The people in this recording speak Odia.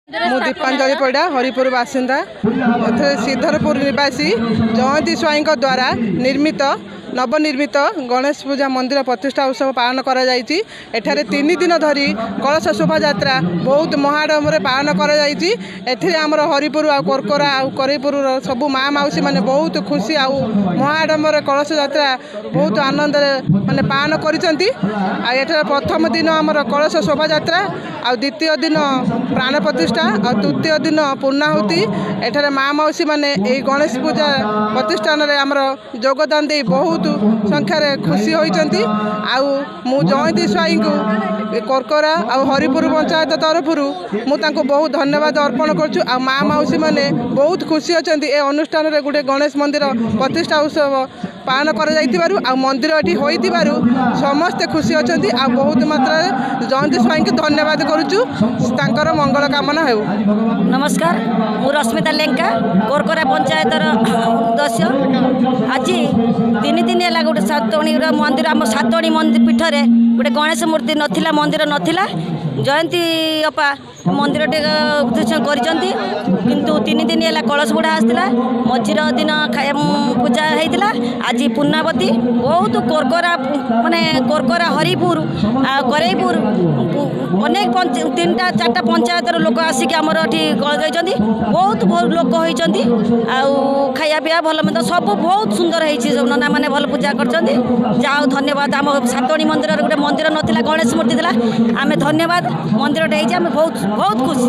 ମୁଁ ଦୀପାଞ୍ଜଳି ପରିଡ଼ା ହରିପୁର ବାସିନ୍ଦା ଏଥିରେ ଶ୍ରୀଧରପୁର ନିବାସୀ ଜୟନ୍ତୀ ସ୍ୱାଇଁଙ୍କ ଦ୍ୱାରା ନବନିର୍ମିତ ଗଣେଶ ପୂଜା ମନ୍ଦିର ପ୍ରତିଷ୍ଠା ଉତ୍ସବ ପାଳନ କରାଯାଇଛି। ଏଠାରେ 3 ଦିନ ଧରି କଳସ ଶୋଭାଯାତ୍ରା ବହୁତ ମହାଡମ୍ବରରେ ପାଳନ କରାଯାଇଛି। ଏଥିରେ ଆମର ହରିପୁର ଆଉ କୋରକୋରା ଆଉ କରେଇପୁରର ସବୁ ମାଆ ମାଉସୀ ମାନେ ବହୁତ ଖୁସି ଆଉ ମହାଡମ୍ବରରେ କଳସ ଯାତ୍ରା ବହୁତ ଆନନ୍ଦରେ ମାନେ ପାଳନ କରିଛନ୍ତି। ଆଉ ଏଠାରେ ପ୍ରଥମ ଦିନ ଆମର କଳସ ଶୋଭାଯାତ୍ରା ଆଉ ଦ୍ୱିତୀୟ ଦିନ ପ୍ରାଣ ପ୍ରତିଷ୍ଠା ଆଉ ତୃତୀୟ ଦିନ ପୂର୍ଣ୍ଣାହୁତି। ଏଠାରେ ମାଆ ମାଉସୀ ମାନେ ଏହି ଗଣେଶ ପୂଜା ପ୍ରତିଷ୍ଠାନରେ ଆମର ଯୋଗଦାନ ଦେଇ ବହୁତ ସଂଖ୍ୟାରେ ଖୁସି ହୋଇଛନ୍ତି। ଆଉ ମୁଁ ଜୟନ୍ତୀ ସ୍ୱାଇଁଙ୍କୁ କୋରକୋରା ଆଉ ହରିପୁର ପଞ୍ଚାୟତ ତରଫରୁ ମୁଁ ତାଙ୍କୁ ବହୁତ ଧନ୍ୟବାଦ ଅର୍ପଣ କରୁଛୁ। ଆଉ ମାଆ ମାଉସୀ ମାନେ ବହୁତ ଖୁସି ଅଛନ୍ତି ଏ ଅନୁଷ୍ଠାନରେ ଗୋଟେ ଗଣେଶ ମନ୍ଦିର ପ୍ରତିଷ୍ଠା ଉତ୍ସବ ପାଳନ କରାଯାଇଥିବାରୁ ଆଉ ମନ୍ଦିର ଏଠି ହୋଇଥିବାରୁ ସମସ୍ତେ ଖୁସି ଅଛନ୍ତି। ଆଉ ବହୁତ ମାତ୍ରାରେ ଜୟନ୍ତୀ ସ୍ୱାଇଁଙ୍କୁ ଧନ୍ୟବାଦ କରୁଛୁ, ତାଙ୍କର ମଙ୍ଗଳ କାମନା ହେଉ। नमस्कार मु रश्मिता लेंका कोरकोरा पंचायतर सदस्य आज 3 दिन है गोटे सातणी मंदिर आम सातणी मंदिर पीठरे गोटे गणेश मूर्ति नथिला मंदिर नथिला जयंती अपा मंदिर किंतु 3 दिन है कलश बुढ़ा आसला मझीर दिन पूजा होता आज पूर्णावती बहुत कोरकोरा माने कोरकोरा हरिपुर करेईपुर अनेक 3टा 4टा पंचायतर लोक आसिक आमर ये बहुत लोक होती खाया पीया भल मंद सब बहुत सुंदर हो नना मैंने भल पूजा कर धन्यवाद। आम सातणी मंदिर गोटे मंदिर नाला गणेश मूर्ति आम धन्यवाद मंदिर बहुत बहुत खुशी।